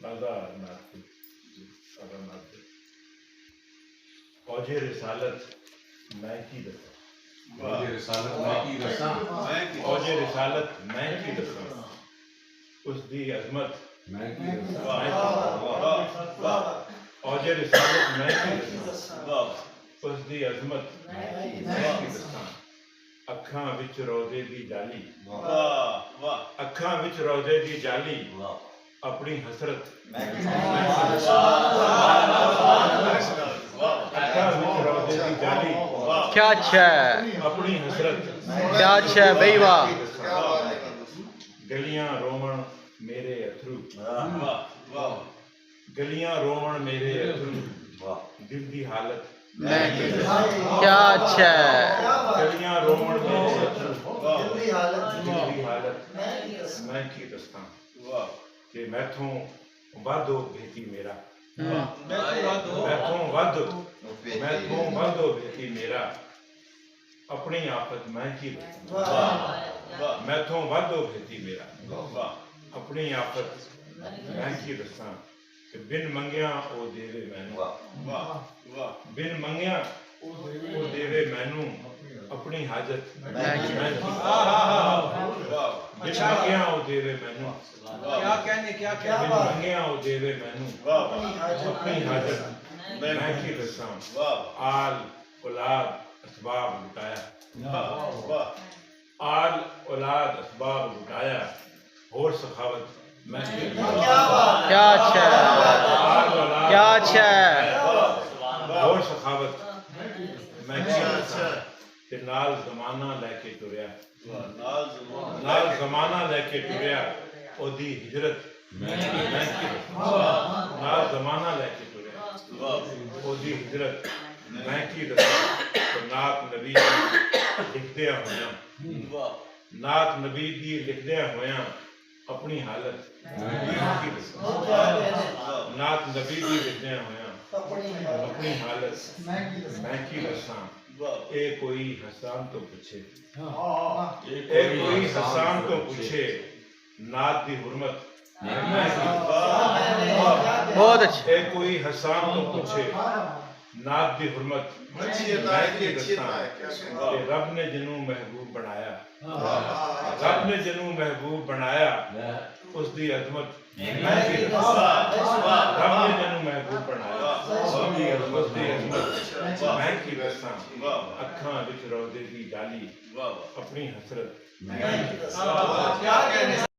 ताज़ा औजे रिसालत मैं की दसा औजे रिसालत मैं की दसा औजे रिसालत मैं की दसा उस दी अजमत मैं की दसा औजे रिसालत मैं की दसा उस दी अजमत मैं की दसा अखां विच रौदे दी जाली अखां विच रौदे दी जाली अपनी हसरत क्या अच्छा है, अपनी हसरत क्या अच्छा है बई वाह। गलियां रोमन मेरे अथरू गलियां रोमन मेरे अथरू दिल दी हालत क्या अच्छा है, गलियां रोमन मेरे अथरू दिल दी हालत मैं की दस्तां कि मैथों वध हो बेटी मेरा मैथों वध हो बेटी मेरा अपनी आफत मैं की दस्तां मैथों वध हो बेटी मेरा अपनी आफत मैं की दस्तां कि बिन मंगिया ओ देवे मैनू बिन मंगिया ओ देवे मैनू अपनी हाजत मैं की बिन मंगिया ओ देवे मैनू बिन मंगिया ओ देवे मैनू अपनी हाजत मैं की दस्तां आल औलाद असबाब लुटाया आल औलाद असबाब लुटाया और सखावत मैं की क्या अच्छा है, क्या अच्छा है। और सखावत मैं की ते नाल ज़माना लेके टुरिया नाल ज़माना लेके टुरिया ओदी हिजरत मैं की नाल ज़माना लेके टुरिया ओदी हिजरत मैं की दसा नात नबी लिखदे होया नात नबी दी लिखदे होया अपनी हालत की दसा नात नबी दी लिखदे होया अपनी हालत मैं की दसा ए कोई हसान तो पूछे ए कोई हसान तो पूछे नात दी हुर्मत बहुत अच्छा। ए कोई हसान तो पूछे नात दी हुर्मत मैं की दसा कि रब ने जिनू महबूब बनाया रब ने जिनू महबूब बनाया उस दी अजमत मैं की दसा रब ने जिनू महबूब बनाया उस दी अजमत मैं की दसा अखां विच रौदे दी जाली अपनी हसरत मैं की दसा।